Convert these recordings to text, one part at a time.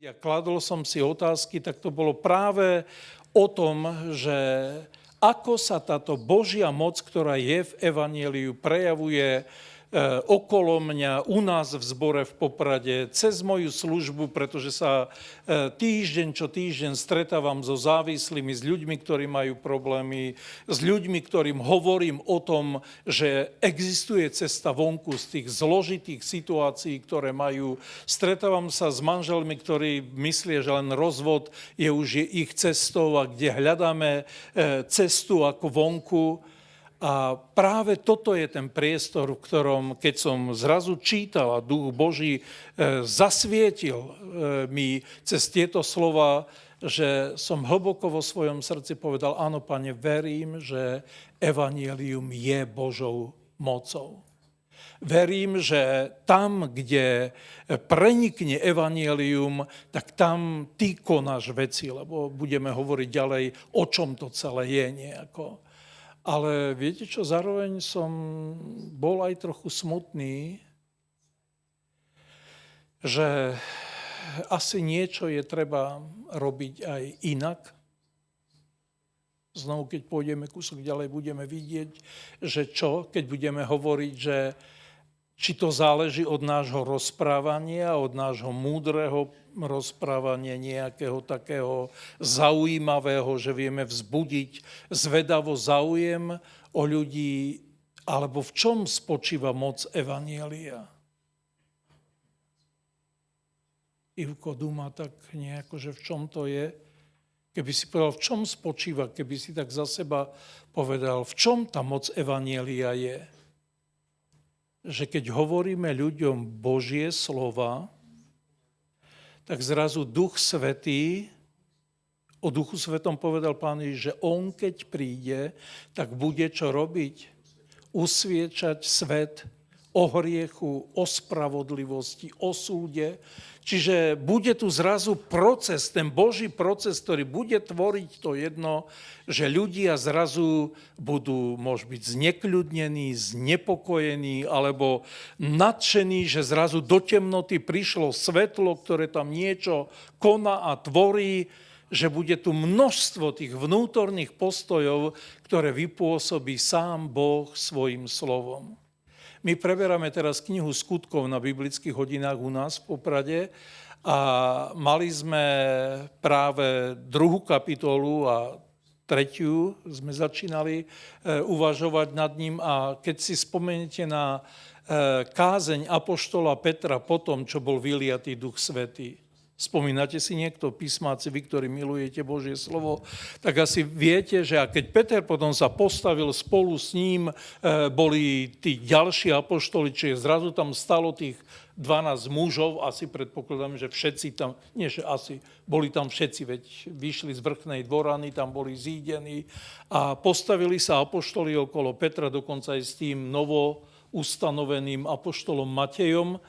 Ja kladol som si otázky, tak to bolo práve o tom, že ako sa táto Božia moc, ktorá je v evanjeliu, prejavuje okolo mňa, u nás v zbore v Poprade, cez moju službu, pretože sa týždeň čo týždeň stretávam so závislými, s ľuďmi, ktorí majú problémy, s ľuďmi, ktorým hovorím o tom, že existuje cesta vonku z tých zložitých situácií, ktoré majú. Stretávam sa s manželmi, ktorí myslia, že len rozvod je už ich cestou a kde hľadáme cestu ako vonku. A práve toto je ten priestor, v ktorom, keď som zrazu čítal a Duch Boží zasvietil mi cez tieto slova, že som hlboko vo svojom srdci povedal, áno, Pane, verím, že evanjelium je Božou mocou. Verím, že tam, kde prenikne evanjelium, tak tam ty konáš veci, lebo budeme hovoriť ďalej, o čom to celé je nejako. Ale viete čo, zároveň som bol aj trochu smutný, že asi niečo je treba robiť aj inak. Znovu, keď pôjdeme kúsok ďalej, budeme vidieť, že čo, keď budeme hovoriť, že či to záleží od nášho rozprávania, od nášho múdreho rozprávania, nejakého takého zaujímavého, že vieme vzbudiť zvedavo záujem o ľudí, alebo v čom spočíva moc evanjelia. Ivko dúma tak nejako, že v čom to je. Keby si povedal, v čom spočíva, keby si tak za seba povedal, v čom tá moc evanjelia je. Že keď hovoríme ľuďom Božie slova, tak zrazu Duch Svätý, o Duchu Svätom povedal Pán Ježiš, že on keď príde, tak bude čo robiť? Usviečať svet o hriechu, o spravodlivosti, o súde. Čiže bude tu zrazu proces, ten Boží proces, ktorý bude tvoriť to jedno, že ľudia zrazu budú, môže byť znekľudnení, znepokojení alebo nadšení, že zrazu do temnoty prišlo svetlo, ktoré tam niečo koná a tvorí, že bude tu množstvo tých vnútorných postojov, ktoré vypôsobí sám Boh svojim slovom. My preberáme teraz knihu Skutkov na biblických hodinách u nás v Poprade a mali sme práve 2. kapitolu a 3. sme začínali uvažovať nad ním a keď si spomeniete na kázeň apoštola Petra po tom, čo bol vyliatý Duch Svätý, spomínate si niekto, písmáci, vy, ktorí milujete Božie slovo, tak asi viete, že a keď Peter potom sa postavil spolu s ním, boli tí ďalší apoštoli, čiže zrazu tam stalo tých 12 mužov, asi predpokladám, že všetci tam, nie že asi, boli tam všetci, veď vyšli z vrchnej dvorany, tam boli zídení a postavili sa apoštoli okolo Petra, dokonca aj s tým novo ustanoveným apoštolom Matejom,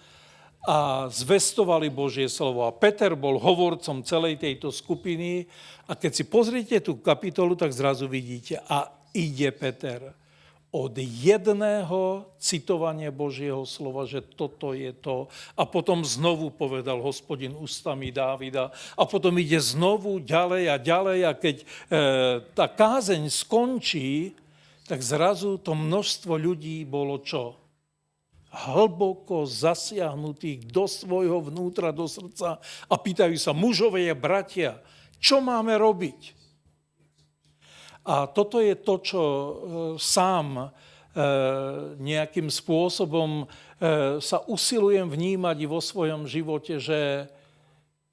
a zvestovali Božie slovo. A Peter bol hovorcom celej tejto skupiny a keď si pozriete tú kapitolu, tak zrazu vidíte, a ide Peter od jedného citovania Božieho slova, že toto je to. A potom znovu povedal Hospodin ústami Dávida. A potom ide znovu ďalej a ďalej. A keď tá kázeň skončí, tak zrazu to množstvo ľudí bolo čo? Hlboko zasiahnutých do svojho vnútra, do srdca a pýtajú sa, mužovia, bratia, čo máme robiť? A toto je to, čo sám nejakým spôsobom sa usilujem vnímať i vo svojom živote, že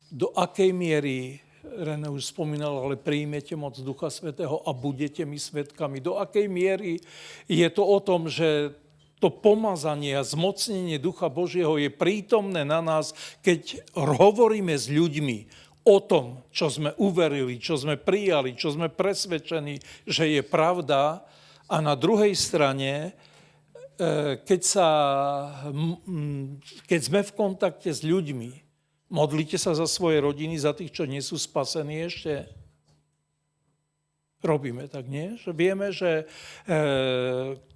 do akej miery, René už spomínal, ale príjmete moc Ducha Svätého a budete mi svedkami. Do akej miery je to o tom, že to pomazanie a zmocnenie Ducha Božieho je prítomné na nás, keď hovoríme s ľuďmi o tom, čo sme uverili, čo sme prijali, čo sme presvedčení, že je pravda. A na druhej strane, keď sme v kontakte s ľuďmi, modlíte sa za svoje rodiny, za tých, čo nie sú spasení ešte? Robíme tak, nie? Že vieme, že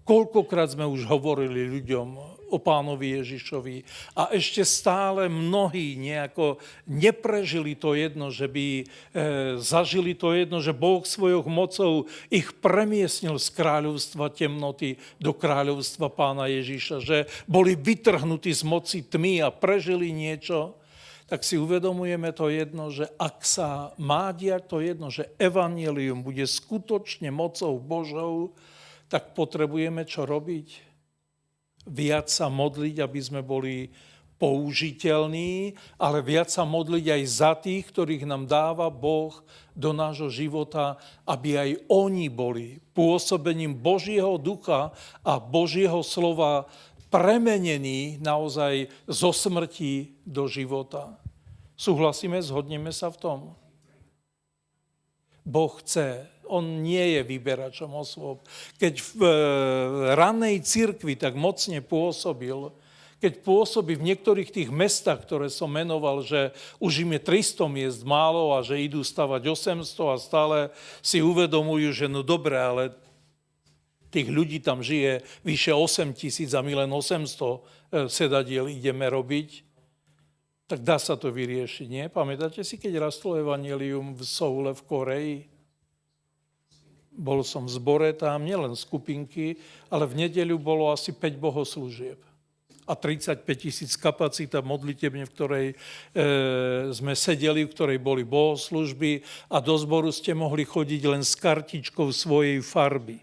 koľkokrát sme už hovorili ľuďom o Pánovi Ježišovi. A ešte stále mnohí nejako neprežili to jedno, že by zažili to jedno, že Boh svojou mocou ich premiestnil z kráľovstva temnoty do kráľovstva Pána Ježiša, že boli vytrhnutí z moci tmy a prežili niečo, tak si uvedomujeme to jedno, že ak sa má diať to jedno, že evanjelium bude skutočne mocou Božou, tak potrebujeme čo robiť? Viac sa modliť, aby sme boli použiteľní, ale viac sa modliť aj za tých, ktorých nám dáva Boh do nášho života, aby aj oni boli pôsobením Božieho ducha a Božieho slova premenení naozaj zo smrti do života. Súhlasíme, zhodneme sa v tom? Boh chce, on nie je vyberačom osôb. Keď v ranej cirkvi tak mocne pôsobil, keď pôsobí v niektorých tých mestách, ktoré som menoval, že už im je 300 miest málo a že idú stavať 800 a stále si uvedomujú, že no dobre, ale tých ľudí tam žije vyše 8 000 a my len 800 sedadiel ideme robiť, tak dá sa to vyriešiť, nie? Pamätáte si, keď rastlo evanjelium v Soule v Koreji? Bol som v zbore tam, nielen skupinky, ale v nedeľu bolo asi 5 bohoslúžieb. A 35 000 kapacita modlitebne, v ktorej sme sedeli, v ktorej boli bohoslúžby a do zboru ste mohli chodiť len s kartičkou svojej farby.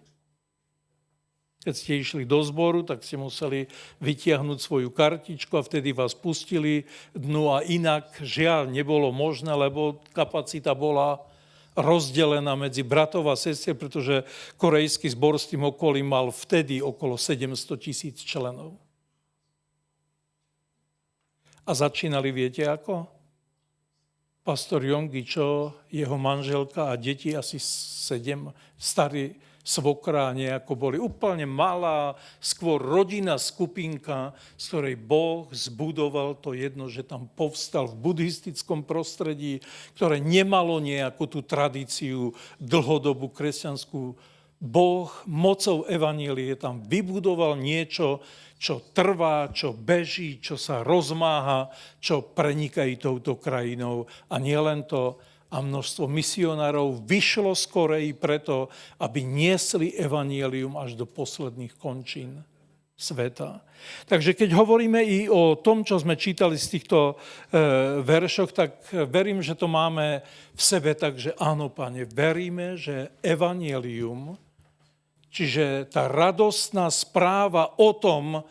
Keď ste išli do zboru, tak ste museli vytiahnuť svoju kartičku a vtedy vás pustili. No a inak žiaľ nebolo možné, lebo kapacita bola rozdelená medzi bratov a sestier, pretože korejský zbor s tým okolím mal vtedy okolo 700 000 členov. A začínali, viete ako? Pastor Yonggi Cho, jeho manželka a deti, asi 7 starí svokra nejako boli. Úplne malá, skôr rodinná skupinka, z ktorej Boh zbudoval to jedno, že tam povstal v buddhistickom prostredí, ktoré nemalo nejakú tú tradíciu dlhodobú kresťanskú. Boh mocou evanjelie tam vybudoval niečo, čo trvá, čo beží, čo sa rozmáha, čo prenikajú touto krajinou. A nielen to, a množstvo misionárov vyšlo z Korei preto, aby niesli evanjelium až do posledných končín sveta. Takže keď hovoríme i o tom, čo sme čítali z týchto veršoch, tak verím, že to máme v sebe, takže áno, Pane, veríme, že evanjelium, čiže tá radostná správa o tom,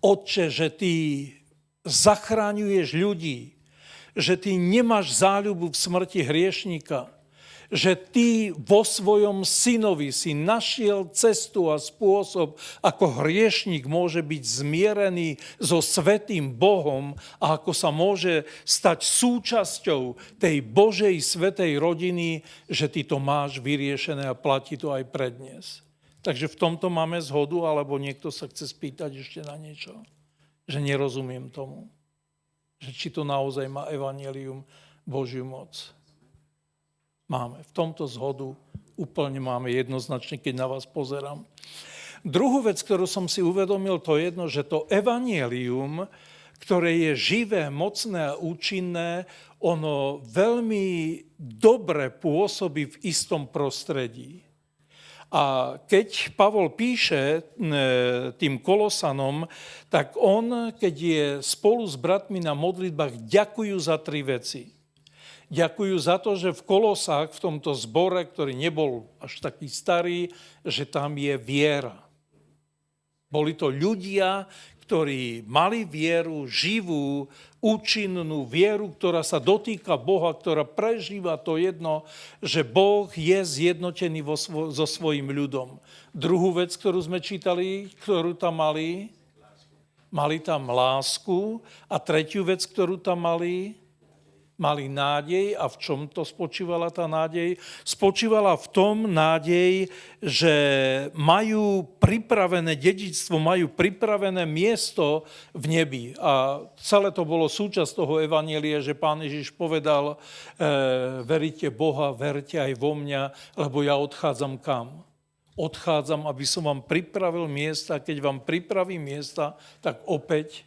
Otče, že Ty zachráňuješ ľudí, že Ty nemáš záľubu v smrti hriešníka, že Ty vo svojom synovi si našiel cestu a spôsob, ako hriešník môže byť zmierený so svätým Bohom a ako sa môže stať súčasťou tej Božej svätej rodiny, že Ty to máš vyriešené a platí to aj pre dnes. Takže v tomto máme zhodu, alebo niekto sa chce spýtať ešte na niečo, že nerozumiem tomu. Že či to naozaj má evanjelium Božiu moc. Máme. V tomto zhodu úplne máme jednoznačne, keď na vás pozerám. Druhú vec, ktorú som si uvedomil, to jedno, že to evanjelium, ktoré je živé, mocné a účinné, ono veľmi dobre pôsobí v istom prostredí. A keď Pavol píše tým Kolosanom, tak on, keď je spolu s bratmi na modlitbách, ďakujú za 3 veci. Ďakujú za to, že v Kolosách, v tomto zbore, ktorý nebol až taký starý, že tam je viera. Boli to ľudia, ktorí mali vieru, živú, účinnú vieru, ktorá sa dotýka Boha, ktorá prežíva to jedno, že Boh je zjednotený so svojím ľudom. Druhú vec, ktorú sme čítali, ktorú tam mali tam lásku. A tretiu vec, ktorú tam mali nádej. A v čom to spočívala tá nádej? Spočívala v tom nádej, že majú pripravené dedičstvo, majú pripravené miesto v nebi. A celé to bolo súčasť toho evanjelia, že Pán Ježiš povedal, veríte Boha, verte aj vo mňa, lebo ja odchádzam kam? Odchádzam, aby som vám pripravil miesta. Keď vám pripravím miesta, tak opäť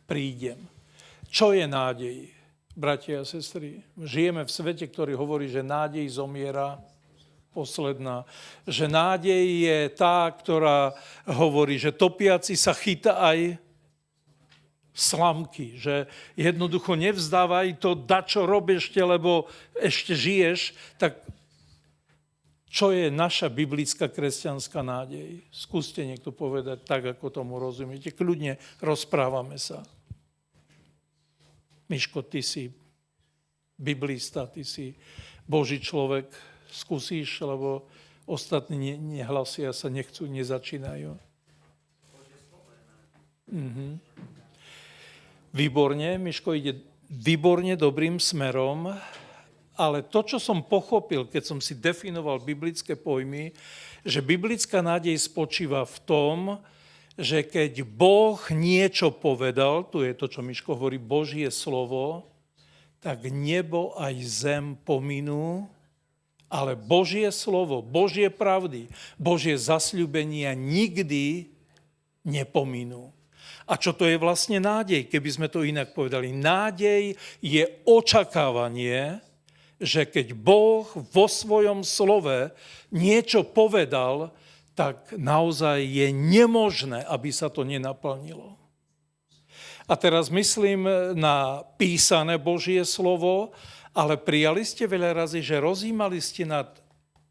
prídem. Čo je nádej, bratia a sestry? Žijeme v svete, ktorý hovorí, že nádej zomiera posledná. Že nádej je tá, ktorá hovorí, že topiaci sa chytá aj slamky, že jednoducho nevzdávaj to, dačo rob ešte, lebo ešte žiješ, tak čo je naša biblická kresťanská nádej? Skúste niekto povedať tak, ako tomu rozumiete. Kľudne rozprávame sa. Miško, ty si biblista, ty si Boží človek. Skúsiš, lebo ostatní nehlasia sa, nechcú, nezačínajú. Výborne, Miško ide výborne dobrým smerom. Ale to, čo som pochopil, keď som si definoval biblické pojmy, že biblická nádej spočíva v tom, že keď Boh niečo povedal, tu je to, čo Miško hovorí, Božie slovo, tak nebo aj zem pominú, ale Božie slovo, Božie pravdy, Božie zasľúbenia nikdy nepominú. A čo to je vlastne nádej, keby sme to inak povedali? Nádej je očakávanie, že keď Boh vo svojom slove niečo povedal, tak naozaj je nemožné, aby sa to nenaplnilo. A teraz myslím na písané Božie slovo, ale prijali ste veľa razy, že rozjímali ste nad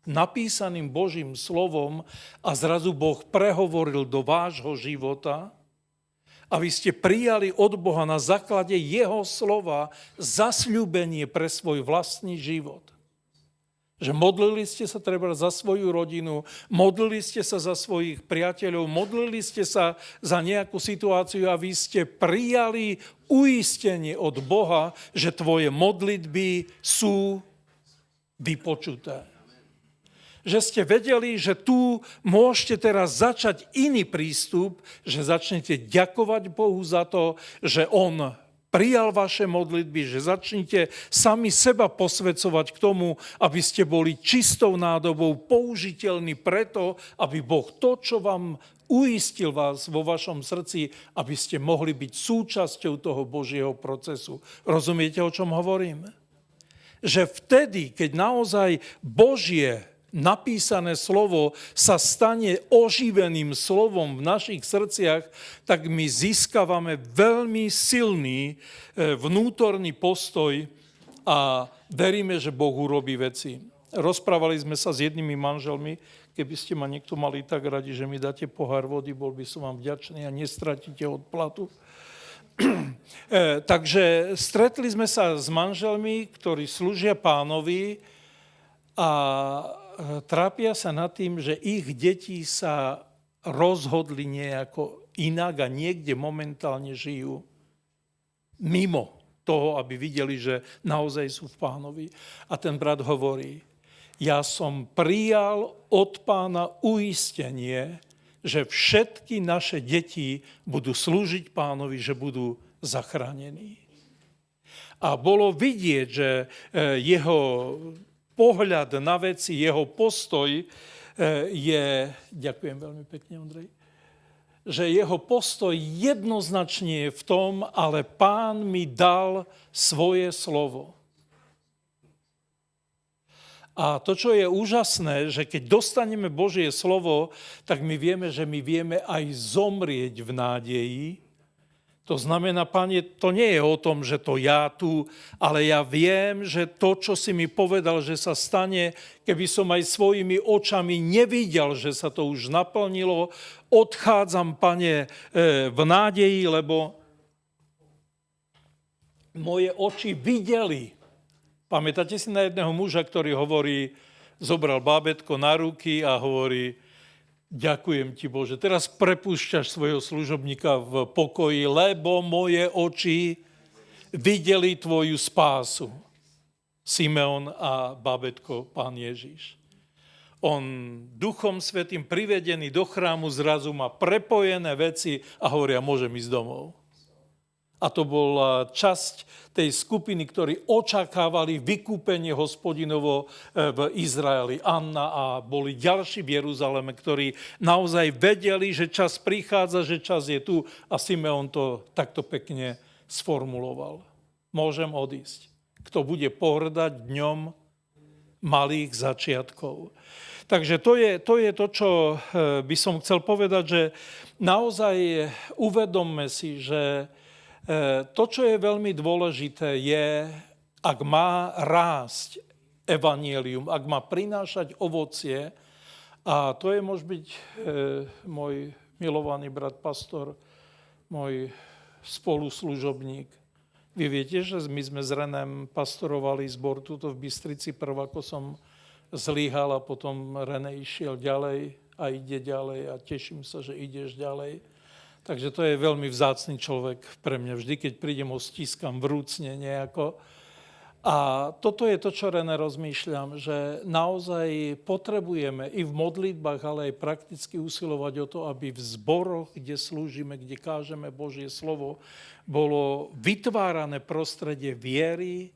napísaným Božím slovom a zrazu Boh prehovoril do vášho života, a vy ste prijali od Boha na základe jeho slova zasľúbenie pre svoj vlastný život. Že modlili ste sa treba za svoju rodinu, modlili ste sa za svojich priateľov, modlili ste sa za nejakú situáciu a vy ste prijali uistenie od Boha, že tvoje modlitby sú vypočuté. Že ste vedeli, že tu môžete teraz začať iný prístup, že začnete ďakovať Bohu za to, že On prijal vaše modlitby, že začnete sami seba posväcovať k tomu, aby ste boli čistou nádobou, použiteľní preto, aby Boh to, čo vám uistil vás vo vašom srdci, aby ste mohli byť súčasťou toho Božieho procesu. Rozumiete, o čom hovorím? Že vtedy, keď naozaj Božie napísané slovo sa stane oživeným slovom v našich srdciach, tak my získavame veľmi silný vnútorný postoj a veríme, že Boh urobí veci. Rozprávali sme sa s jednými manželmi, keby ste ma niekto mali tak radi, že mi dáte pohár vody, bol by som vám vďačný a nestratíte odplatu. Takže stretli sme sa s manželmi, ktorí slúžia Pánovi a trápia sa nad tým, že ich deti sa rozhodli nejako inak a niekde momentálne žijú mimo toho, aby videli, že naozaj sú v Pánovi. A ten brat hovorí, ja som prijal od Pána uistenie, že všetky naše deti budú slúžiť Pánovi, že budú zachránení. A bolo vidieť, že jeho pohľad na veci, jeho postoj je, ďakujem veľmi pekne, Ondrej, že jeho postoj jednoznačne je v tom, ale Pán mi dal svoje slovo. A to, čo je úžasné, že keď dostaneme Božie slovo, tak my vieme, že my vieme aj zomrieť v nádeji. To znamená, Pane, to nie je o tom, že to ja tu, ale ja viem, že to, čo si mi povedal, že sa stane, keby som aj svojimi očami nevidel, že sa to už naplnilo, odchádzam, Pane, v nádeji, lebo moje oči videli. Pamätáte si na jedného muža, ktorý hovorí, zobral bábätko na ruky a hovorí, ďakujem ti, Bože, teraz prepúšťaš svojho služobníka v pokoji, lebo moje oči videli tvoju spásu. Simeon a bábätko, Pán Ježiš. On Duchom Svätým privedený do chrámu zrazu má prepojené veci a hovoria, môžem ísť domov. A to bola časť tej skupiny, ktorí očakávali vykúpenie Hospodinovo v Izraeli. Anna a boli ďalší v Jeruzaleme, ktorí naozaj vedeli, že čas prichádza, že čas je tu a Simeon to takto pekne sformuloval. Môžem odísť. Kto bude pohrdať dňom malých začiatkov. Takže to je to, čo by som chcel povedať, že naozaj uvedomme si, že to, čo je veľmi dôležité, je, ak má rásť evanjelium, ak má prinášať ovocie, a to je môže byť môj milovaný brat pastor, môj spoluslužobník. Vy viete, že my sme s Renem pastorovali zbor tuto v Bystrici, prv ako som zlyhal a potom René išiel ďalej a ide ďalej a teším sa, že ideš ďalej. Takže to je veľmi vzácny človek pre mňa. Vždy, keď prídem, ho stiskam vrúcne nejako. A toto je to, čo René rozmýšľam, že naozaj potrebujeme i v modlitbách, ale aj prakticky usilovať o to, aby v zboroch, kde slúžime, kde kážeme Božie slovo, bolo vytvárané prostredie viery,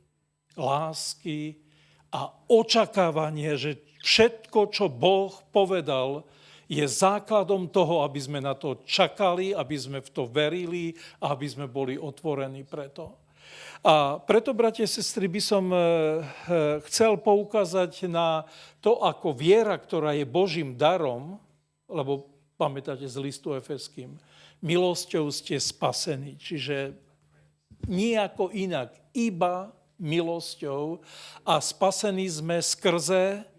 lásky a očakávanie, že všetko, čo Boh povedal, je základom toho, aby sme na to čakali, aby sme v to verili a aby sme boli otvorení pre to. A preto, bratia a sestry, by som chcel poukázať na to, ako viera, ktorá je Božím darom, lebo pamätáte z listu Efeským, milosťou ste spasení, čiže nijako inak, iba milosťou a spasení sme skrze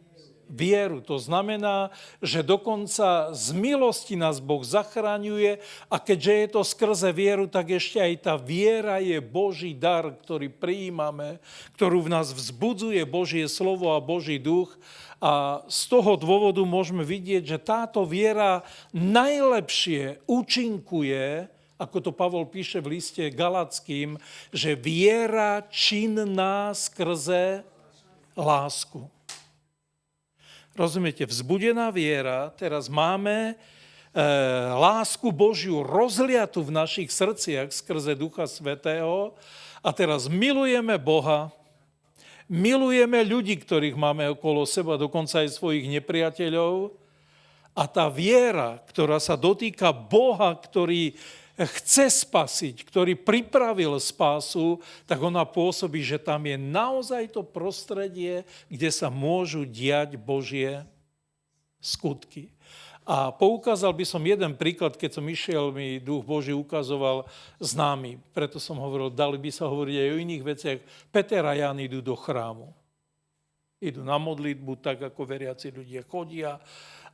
vieru. To znamená, že dokonca z milosti nás Boh zachraňuje a keďže je to skrze vieru, tak ešte aj tá viera je Boží dar, ktorý prijímame, ktorú v nás vzbudzuje Božie slovo a Boží duch. A z toho dôvodu môžeme vidieť, že táto viera najlepšie účinkuje, ako to Pavol píše v liste Galackým, že viera činná skrze lásku. Rozumiete, vzbudená viera, teraz máme lásku Božiu rozliatu v našich srdciach skrze Ducha Svätého a teraz milujeme Boha, milujeme ľudí, ktorých máme okolo seba, dokonca aj svojich nepriateľov a tá viera, ktorá sa dotýka Boha, ktorý chce spasiť, ktorý pripravil spásu, tak ona pôsobí, že tam je naozaj to prostredie, kde sa môžu diať Božie skutky. A poukázal by som jeden príklad, keď som išiel, mi Duch Boží ukazoval známy. Preto som hovoril, dali by sa hovoriť aj o iných veciach. Peter a Ján idú do chrámu. Idú na modlitbu, tak ako veriaci ľudia chodia.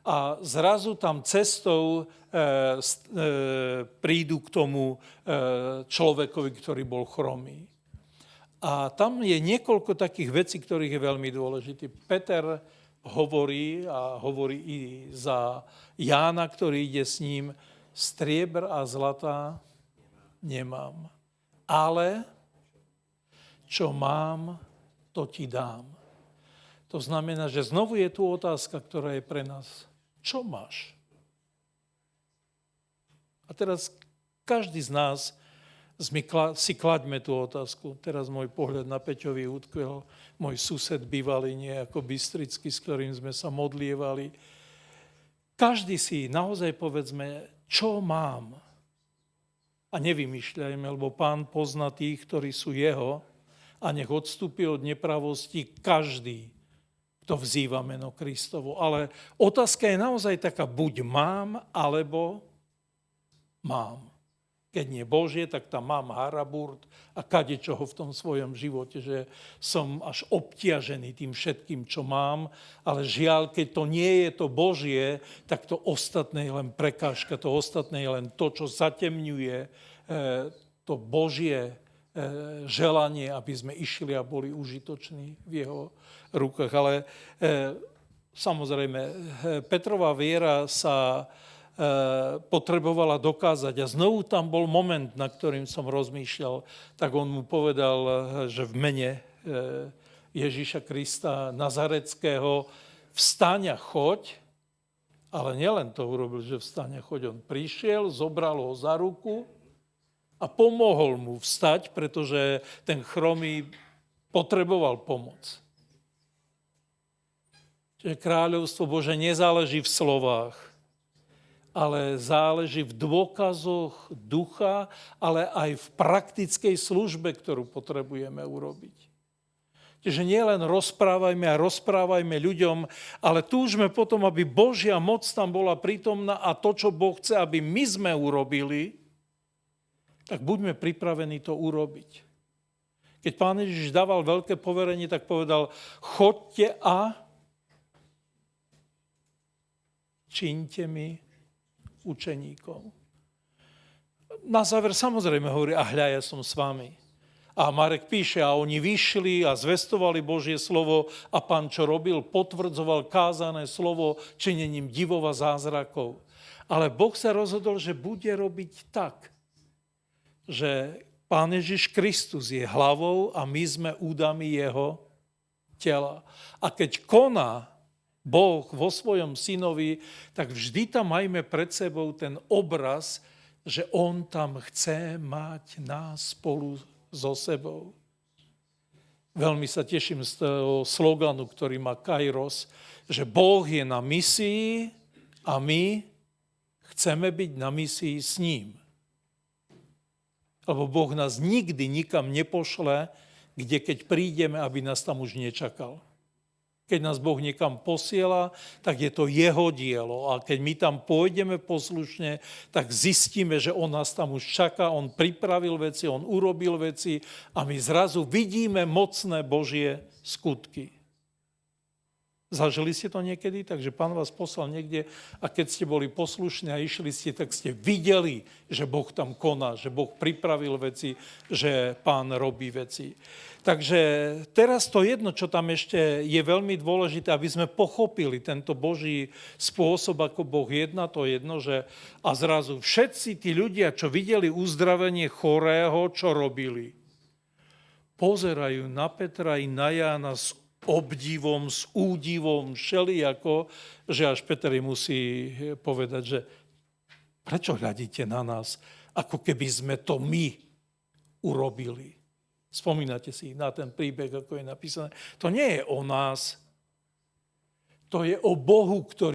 A zrazu tam cestou prídu k tomu človekovi, ktorý bol chromý. A tam je niekoľko takých vecí, ktorých je veľmi dôležitý. Peter hovorí, a hovorí i za Jána, ktorý ide s ním, strieber a zlata nemám. Ale čo mám, to ti dám. To znamená, že znovu je tu otázka, ktorá je pre nás. Čo máš? A teraz každý z nás si klaďme tú otázku. Teraz môj pohľad na Peťovi utkvel, môj sused bývalý nejako bystrický, s ktorým sme sa modlievali. Každý si naozaj povedzme, čo mám. A nevymýšľajme, lebo Pán pozná tých, ktorí sú jeho a nech odstúpi od nepravosti každý, to vzýva meno Kristovo. Ale otázka je naozaj taká, buď mám, alebo mám. Keď nie Božie, tak tam mám haraburt a kadečoho v tom svojom živote, že som až obťažený tým všetkým, čo mám, ale žiaľ, keď to nie je to Božie, tak to ostatné je len prekážka, to ostatné je len to, čo zatemňuje to Božie želanie, aby sme išli a boli užitoční v jeho rukách. Ale samozrejme, Petrova viera sa potrebovala dokázať. A znovu tam bol moment, na ktorým som rozmýšľal, tak on mu povedal, že v mene Ježíša Krista Nazareckého vstaň a choď, ale nielen to urobil, že vstaň a choď. On prišiel, zobral ho za ruku a pomohol mu vstať, pretože ten chromý potreboval pomoc. Čiže kráľovstvo Bože nezáleží v slovách, ale záleží v dôkazoch ducha, ale aj v praktickej službe, ktorú potrebujeme urobiť. Čiže nielen rozprávajme ľuďom, ale túžme potom, aby Božia moc tam bola prítomná a to, čo Boh chce, aby my sme urobili, tak buďme pripravení to urobiť. Keď Pán Ježiš dával veľké poverenie, tak povedal, choďte a čiňte mi učeníkov. Na záver samozrejme hovorí, a hľa, ja som s vami. A Marek píše, a oni vyšli a zvestovali Božie slovo a Pán, čo robil, potvrdzoval kázané slovo činením divov a zázrakov. Ale Boh sa rozhodol, že bude robiť tak, že Pán Ježiš Kristus je hlavou a my sme údami jeho tela. A keď koná Boh vo svojom synovi, tak vždy tam majme pred sebou ten obraz, že on tam chce mať nás spolu so sebou. Veľmi sa teším z toho sloganu, ktorý má Kairos, že Boh je na misii a my chceme byť na misii s ním. Lebo Boh nás nikdy nikam nepošle, kde keď prídeme, aby nás tam už nečakal. Keď nás Boh niekam posiela, tak je to jeho dielo. A keď my tam pôjdeme poslušne, tak zistíme, že on nás tam už čaká, on pripravil veci, on urobil veci a my zrazu vidíme mocné Božie skutky. Zažili ste to niekedy? Takže Pán vás poslal niekde a keď ste boli poslušní a išli ste, tak ste videli, že Boh tam koná, že Boh pripravil veci, že Pán robí veci. Takže teraz to jedno, čo tam ešte je veľmi dôležité, aby sme pochopili tento Boží spôsob, ako Boh jedná, to jedno, že a zrazu všetci tí ľudia, čo videli uzdravenie chorého, čo robili? Pozerajú na Petra i na Jána s obdivom, s údivom, všelijako, že až Peter im musí povedať, že prečo hľadíte na nás, ako keby sme to my urobili. Spomínate si na ten príbeh, ako je napísané. To nie je o nás, to je o Bohu, ktorý